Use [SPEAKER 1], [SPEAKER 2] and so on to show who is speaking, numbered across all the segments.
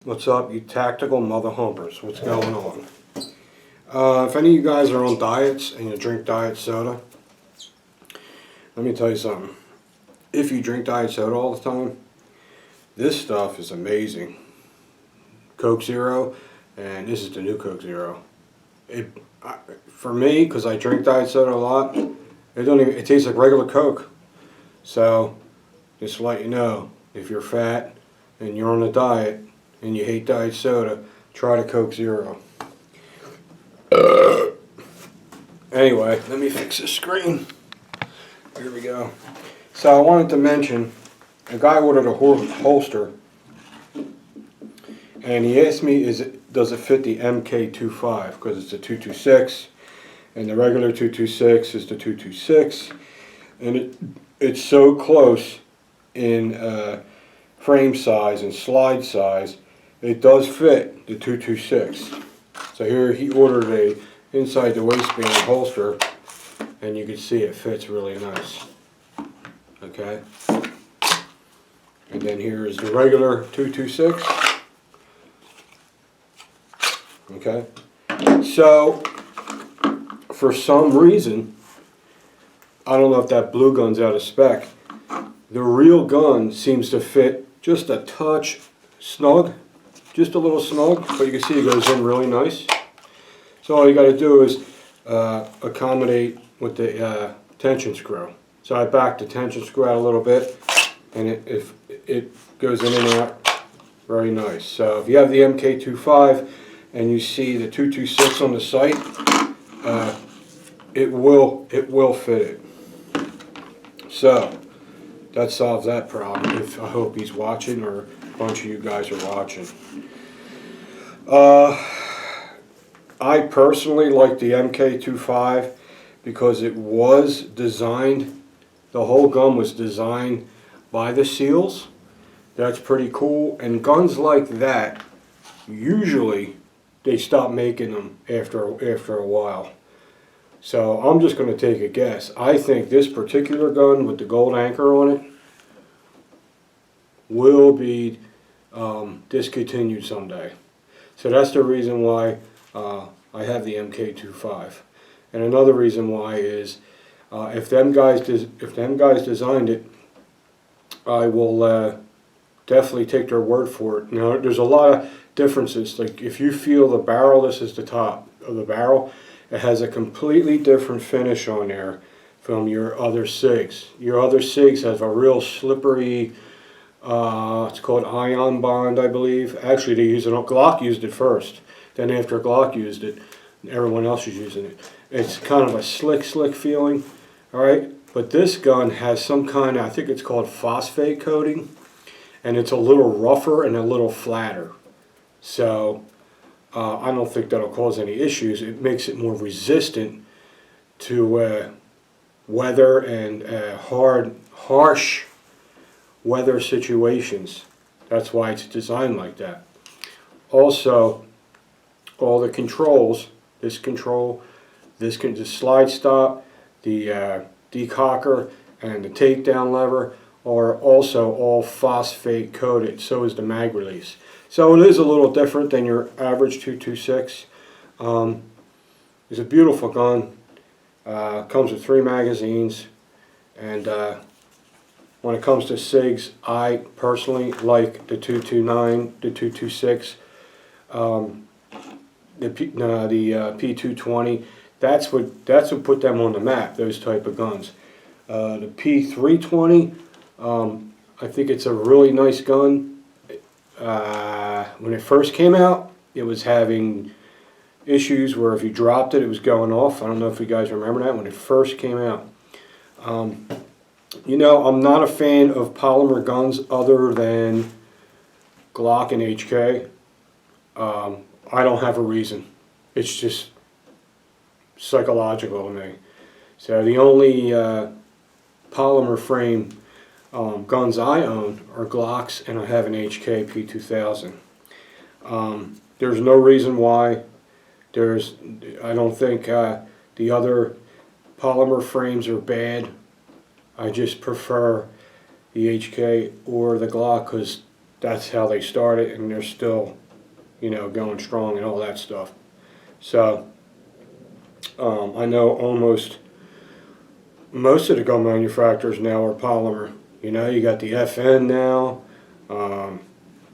[SPEAKER 1] What's up, you tactical mother humpers? What's going on? If any of you guys are on diets and you drink diet soda, let me tell you something. If you drink diet soda all the time, this stuff is amazing. Coke Zero, and this is the new Coke Zero. For me, because I drink diet soda a lot, it tastes like regular Coke. So, just to let you know, if you're fat and you're on a diet and you hate diet soda, try the Coke Zero. Anyway, let me fix this screen. Here we go. So I wanted to mention, a guy ordered a holster, and he asked me, does it fit the MK25? Because it's a 226, and the regular 226 is the 226, and it's so close in frame size and slide size, it does fit the 226. So here he ordered a inside the waistband holster, and you can see it fits really nice. Okay. And then here is the regular 226. Okay. So for some reason, I don't know if that blue gun's out of spec, the real gun seems to fit just a touch snug, just a little snug, but you can see it goes in really nice. So all you got to do is accommodate with the tension screw. So I backed the tension screw out a little bit, and it goes in and out very nice. So if you have the MK25 and you see the 226 on the site, it will fit it. So that solves that problem. I hope he's watching, or a bunch of you guys are watching. I personally like the MK25 because it was designed, the whole gun was designed by the SEALs. That's pretty cool. And guns like that, usually they stop making them after a while. So I'm just going to take a guess. I think this particular gun with the gold anchor on it will be discontinued someday. So that's the reason why I have the MK25. And another reason why is if them guys designed it, I will definitely take their word for it. Now, there's a lot of differences. Like if you feel the barrel, this is the top of the barrel, it has a completely different finish on there from your other SIGs. Your other SIGs have a real slippery, it's called ion bond, I believe. Actually, Glock used it first. Then after Glock used it, everyone else is using it. It's kind of a slick feeling, all right? But this gun has some kind of, I think it's called phosphate coating, and it's a little rougher and a little flatter. So I don't think that'll cause any issues. It makes it more resistant to weather and harsh weather situations. That's why it's designed like that. Also, all the controls, the slide stop, the decocker, and the takedown lever are also all phosphate coated. So is the mag release. So it is a little different than your average 226. It's a beautiful gun. Comes with 3 magazines, and when it comes to SIGs, I personally like the 229, the 226, the P220. That's what put them on the map. Those type of guns. The P320, I think it's a really nice gun. When it first came out, it was having issues where if you dropped it, it was going off. I don't know if you guys remember that when it first came out. You know, I'm not a fan of polymer guns other than Glock and HK. I don't have a reason. It's just psychological to me. So the only polymer frame guns I own are Glocks, and I have an HK P2000. There's no reason why. I don't think the other polymer frames are bad. I just prefer the HK or the Glock because that's how they started, and they're still, you know, going strong and all that stuff. So I know almost most of the gun manufacturers now are polymer. You know, you got the FN now,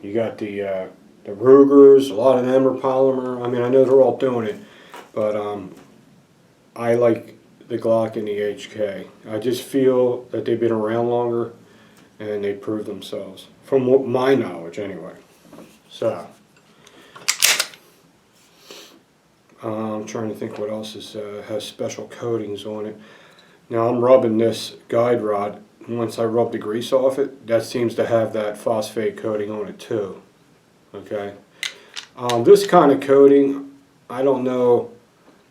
[SPEAKER 1] you got the Rugers. A lot of them are polymer. I mean, I know they're all doing it, but I like the Glock and the HK. I just feel that they've been around longer and they proved themselves, from what my knowledge anyway. So I'm trying to think what else has special coatings on it. Now I'm rubbing this guide rod. Once I rub the grease off it, that seems to have that phosphate coating on it too. Okay. This kind of coating, I don't know.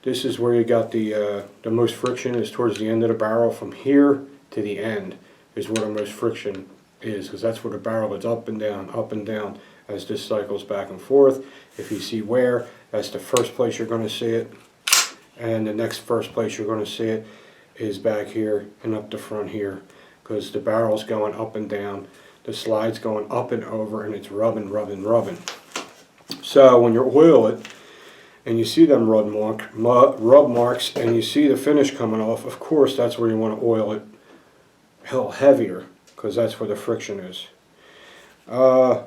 [SPEAKER 1] This is where you got the most friction, is towards the end of the barrel. From here to the end is where the most friction is, because that's where the barrel is up and down as this cycles back and forth. If you see wear, that's the first place you're going to see it, and the next first place you're going to see it is back here and up the front here, because the barrel's going up and down, the slide's going up and over, and it's rubbing. So when you oil it and you see them rub marks and you see the finish coming off, of course that's where you want to oil it hell heavier, because that's where the friction is.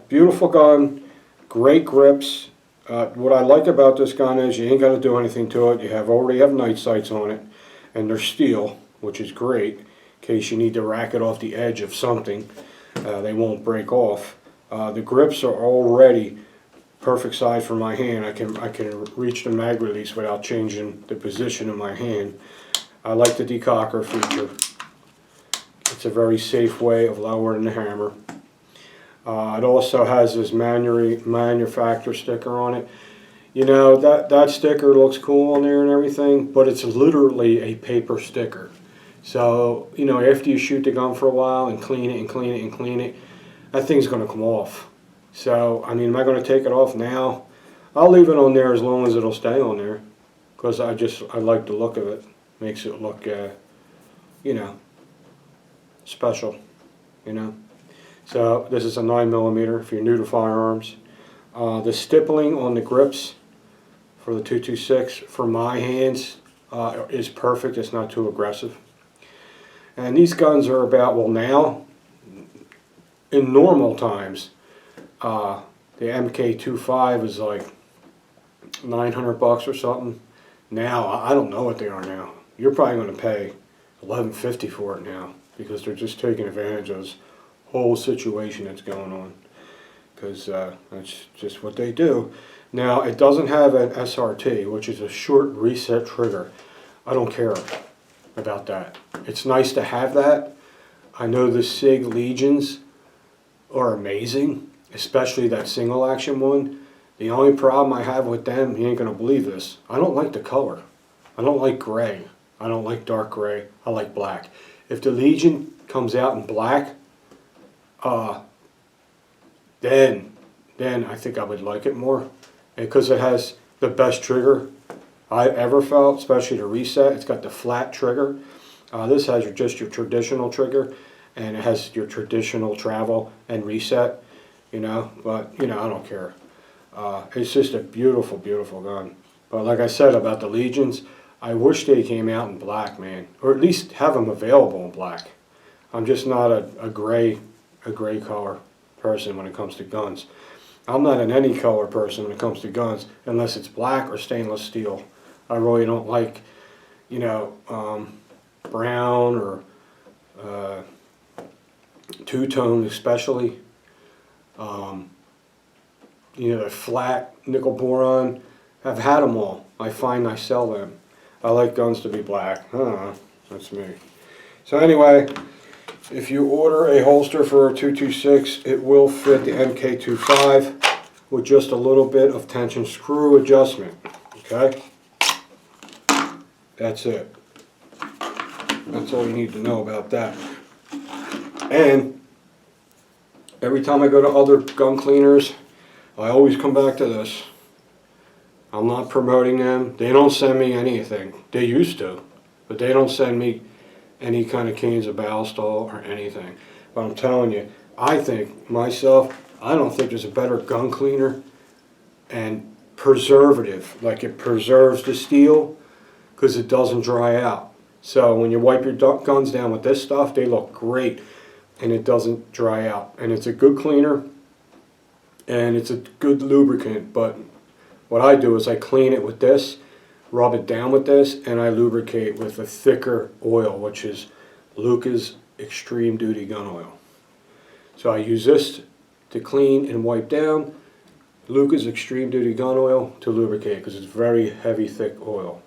[SPEAKER 1] Beautiful gun, great grips. What I like about this gun is you ain't got to do anything to it. You already have night sights on it, and they're steel, which is great in case you need to rack it off the edge of something. They won't break off. The grips are already perfect size for my hand. I can reach the mag release without changing the position of my hand. I like the decocker feature. It's a very safe way of lowering the hammer. It also has this manufacturer sticker on it. You know, that sticker looks cool on there and everything, but it's literally a paper sticker. So, you know, after you shoot the gun for a while and clean it, that thing's going to come off. So, I mean, am I going to take it off now? I'll leave it on there as long as it'll stay on there, because I like the look of it. Makes it look, you know, special, you know. So this is a 9mm if you're new to firearms. The stippling on the grips for the 226 for my hands is perfect. It's not too aggressive. And these guns are about, well, now, in normal times, the MK25 is like $900 or something. Now, I don't know what they are now. You're probably going to pay $1150 for it now, because they're just taking advantage of this whole situation that's going on, because that's just what they do. Now, it doesn't have an SRT, which is a short reset trigger. I don't care about that. It's nice to have that. I know the SIG Legions are amazing, especially that single action one. The only problem I have with them, you ain't gonna believe this, I don't like the color. I don't like gray. I don't like dark gray. I like black. If the Legion comes out in black, then I think I would like it more, because it has the best trigger I ever felt, especially the reset. It's got the flat trigger. This has just your traditional trigger, and it has your traditional travel and reset, you know, but, you know, I don't care. It's just a beautiful, beautiful gun. But like I said about the Legions, I wish they came out in black, man, or at least have them available in black. I'm just not a gray color person when it comes to guns. I'm not an any color person when it comes to guns, unless it's black or stainless steel. I really don't like, you know, brown or two-tone especially. You know, the flat nickel boron. I've had them all. I find I sell them. I like guns to be black. That's me. So anyway, if you order a holster for a 226, it will fit the MK25 with just a little bit of tension screw adjustment. Okay? That's it. That's all you need to know about that. And every time I go to other gun cleaners, I always come back to this. I'm not promoting them. They don't send me anything. They used to, but they don't send me any kind of cans of Ballistol or anything. But I'm telling you, I think myself, I don't think there's a better gun cleaner and preservative. Like, it preserves the steel because it doesn't dry out. So when you wipe your guns down with this stuff, they look great and it doesn't dry out. And it's a good cleaner and it's a good lubricant. But what I do is I clean it with this, rub it down with this, and I lubricate with a thicker oil, which is Lucas Extreme Duty Gun Oil. So I use this to clean and wipe down, Lucas Extreme Duty Gun Oil to lubricate, because it's very heavy, thick oil.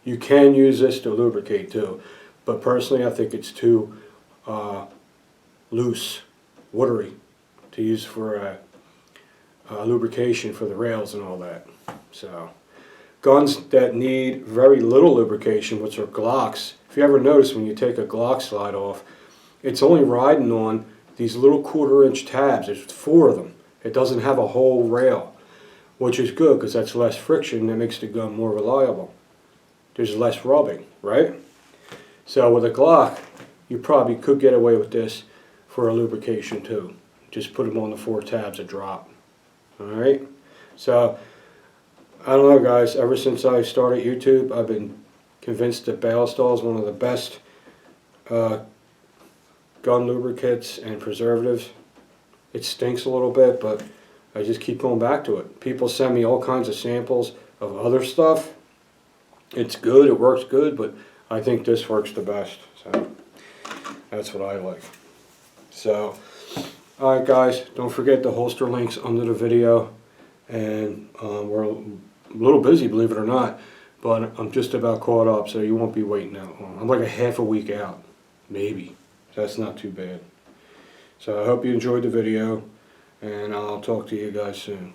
[SPEAKER 1] You can use this to lubricate too, but personally I think it's too loose, watery, to use for lubrication for the rails and all that. So, guns that need very little lubrication, which are Glocks, if you ever notice when you take a Glock slide off, it's only riding on these little 1/4-inch tabs. There's 4 of them. It doesn't have a whole rail, which is good because that's less friction that makes the gun more reliable. There's less rubbing, right? So with a Glock, you probably could get away with this for a lubrication too. Just put them on the 4 tabs and drop. Alright? So, I don't know guys, ever since I started YouTube, I've been convinced that Ballistol is one of the best gun lubricants and preservatives. It stinks a little bit, but I just keep going back to it. People send me all kinds of samples of other stuff. It's good, it works good, but I think this works the best. So that's what I like. So, alright guys, don't forget the holster links under the video. And we're a little busy, believe it or not, but I'm just about caught up, so you won't be waiting that long. I'm like a half a week out, maybe. That's not too bad. So I hope you enjoyed the video, and I'll talk to you guys soon.